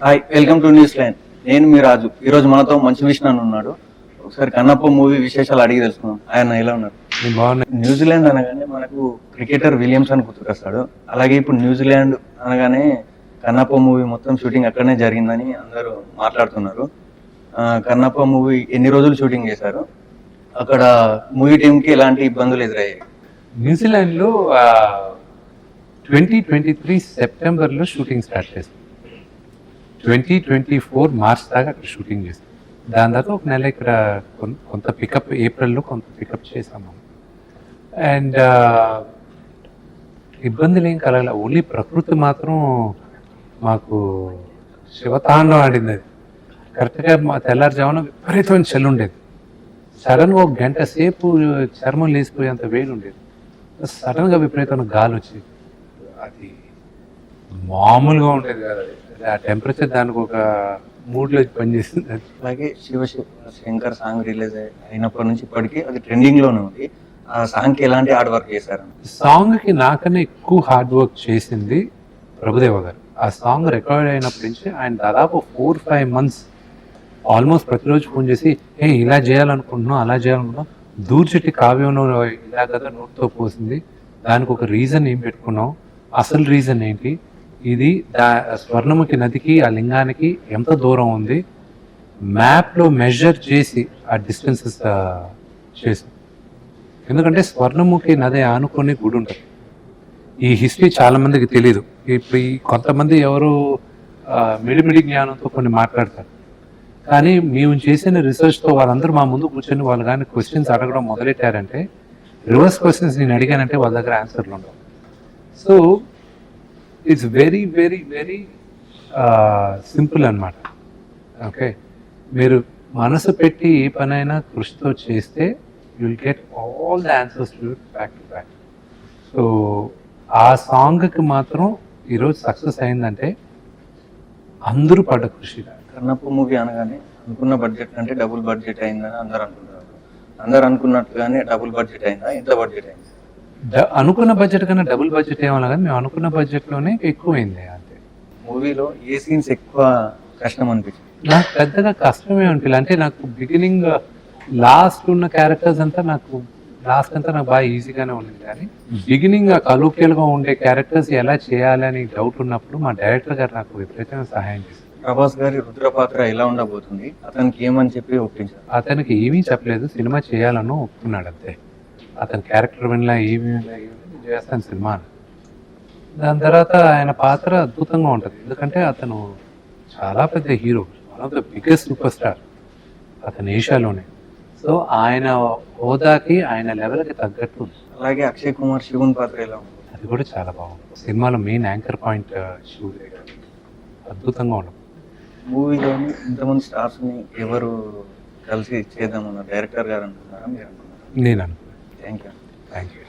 Hi, welcome to news line. నేను మీ రాజు. ఈరోజు మనతో మంచు విష్ణు అని ఉన్నాడు. ఒకసారి కన్నప్ప మూవీ విశేషాలు అడిగి తెలుసుకుందాం. ఆయన ఎలా ఉన్నారు? న్యూజిలాండ్ అనగానే మనకు క్రికెటర్ విలియమ్సన్ గుర్తుకొస్తాడు. అలాగే ఇప్పుడు న్యూజిలాండ్ అనగానే కన్నప్ప మూవీ మొత్తం షూటింగ్ అక్కడనే జరిగిందని అందరూ మాట్లాడుతున్నారు. కన్నప్ప మూవీ ఎన్ని రోజులు షూటింగ్ చేశారు? అక్కడ మూవీ టీంకి ఎలాంటి ఇబ్బందులు ఎదురయ్యాయి? న్యూజిలాండ్లో 2023 సెప్టెంబర్లో షూటింగ్ స్టార్ట్ చేస్తాం. 2024 మార్చ్ దాకా అక్కడ షూటింగ్ చేస్తాం. దాని తర్వాత ఒక నెల ఇక్కడ కొంత పికప్, ఏప్రిల్లో కొంత పికప్ చేసాము. అండ్ ఇబ్బందులు ఏం కలగల. ఓన్లీ ప్రకృతి మాత్రం మాకు శివతాండం ఆడింది. అది కరెక్ట్గా మా తెల్లారుజామున విపరీతమైన చలి ఉండేది. సడన్గా ఒక గంట సేపు చర్మం లేసిపోయేంత వేడి ఉండేది. సడన్గా విపరీతమైన గాలి వచ్చేది. అది మామూలుగా ఉండేది కాదు. ఆ టెంపరేచర్ దానికి ఒక మూడ్లో పనిచేస్తుంది. అలాగే శంకర్ సాంగ్ రిలీజ్ అయినప్పటి నుంచి ఇప్పటికీ అది ట్రెండింగ్ లోనే ఉంది. ఆ సాంగ్ కి ఎలాంటి హార్డ్ వర్క్ చేశారు? సాంగ్ కి నాకన్నా ఎక్కువ హార్డ్ వర్క్ చేసింది ప్రభుదేవ గారు. ఆ సాంగ్ రికార్డ్ అయినప్పటి నుంచి ఆయన దాదాపు 4-5 months ఆల్మోస్ట్ ప్రతిరోజు ఫోన్ చేసి ఇలా చేయాలనుకుంటున్నాం, అలా చేయాలనుకుంటున్నాం, దూర్చెట్టి కావ్యంలో ఇలా కదా నోట్తో పోసింది, దానికి ఒక రీజన్ ఏం పెట్టుకున్నాం, అసలు రీజన్ ఏంటి, ఇది స్వర్ణముఖి నదికి ఆ లింగానికి ఎంత దూరం ఉంది, మ్యాప్లో మెజర్ చేసి ఆ డిస్టెన్సెస్ చేసాం. ఎందుకంటే స్వర్ణముఖి నది ఆనుకొని గుడి ఉంటుంది. ఈ హిస్టరీ చాలా మందికి తెలీదు. ఇప్పుడు ఈ కొంతమంది ఎవరు మిడిమిడి జ్ఞానంతో కొన్ని మాట్లాడతారు. కానీ మేము చేసిన రీసెర్చ్తో వాళ్ళందరూ మా ముందు కూర్చొని వాళ్ళు కానీ క్వశ్చన్స్ అడగడం మొదలెట్టారంటే, రివర్స్ క్వశ్చన్స్ నేను అడిగానంటే వాళ్ళ దగ్గర ఆన్సర్లు ఉండవు. So it's very very very simple అన్నమాట. ఓకే, మీరు మనసు పెట్టి ఏ పనైనా కృషితో చేస్తే you will get all the answers to back to back. So ఆ సాంగ్కి మాత్రం ఈరోజు సక్సెస్ అయిందంటే అందరూ పడ్డ కృషి. కన్నప్ప మూవీ అనగానే అనుకున్న బడ్జెట్ అంటే డబుల్ బడ్జెట్ అయిందని అందరూ అనుకుంటున్నారు. అందరు అనుకున్నట్టుగానే డబుల్ బడ్జెట్ అయిందా? ఎంత బడ్జెట్ అయింది? అనుకున్న బడ్జెట్ కన్నా డబుల్ బడ్జెట్ ఏమన్నా కానీ మేము అనుకున్న బడ్జెట్లోనే ఎక్కువైంది. అంతే. మూవీలో ఏ సీన్స్ ఎక్కువ కష్టం అనిపించింది? నాకు పెద్దగా కష్టమే అనిపించలేదు. అంటే నాకు బిగినింగ్ లాస్ట్ ఉన్న క్యారెక్టర్స్ అంతా నాకు బాగా ఈజీగానే ఉంది. కానీ బిగినింగ్ కలోకియల్గా ఉండే క్యారెక్టర్స్ ఎలా చేయాలని డౌట్ ఉన్నప్పుడు మా డైరెక్టర్ గారు నాకు విపరీతంగా సహాయం చేశారు. ప్రభాస్ గారి రుద్ర పాత్ర ఎలా ఉండబోతుంది? అతనికి ఏమని చెప్పి ఒప్పించారు? అతనికి ఏమీ చెప్పలేదు, సినిమా చేయాలని ఒప్పుకున్నాడు అంతే. అతని క్యారెక్టర్ వినలా ఏమీ చేస్తాను సినిమా. దాని తర్వాత ఆయన పాత్ర అద్భుతంగా ఉంటుంది. ఎందుకంటే అతను చాలా పెద్ద hero, one of the biggest super star అతను ఏషియాలోనే. సో ఆయన హోదాకి, ఆయన లెవెల్కి తగ్గట్టు. అలాగే అక్షయ్ కుమార్ శివుని పాత్ర ఎలా ఉంది? అది కూడా చాలా బాగుంది. సినిమాలో మెయిన్ యాంకర్ పాయింట్ శివుడే గారు. అద్భుతంగా ఉండదు. మూవీలోని ఇంతమంది స్టార్స్ ని ఎవరు కలిసి చేద్దామన్నారు? డైరెక్టర్ గారు అనుకున్నారా, మీరు అనుకున్నారా? నేను అనుకున్నాను. Thank you. Thank you.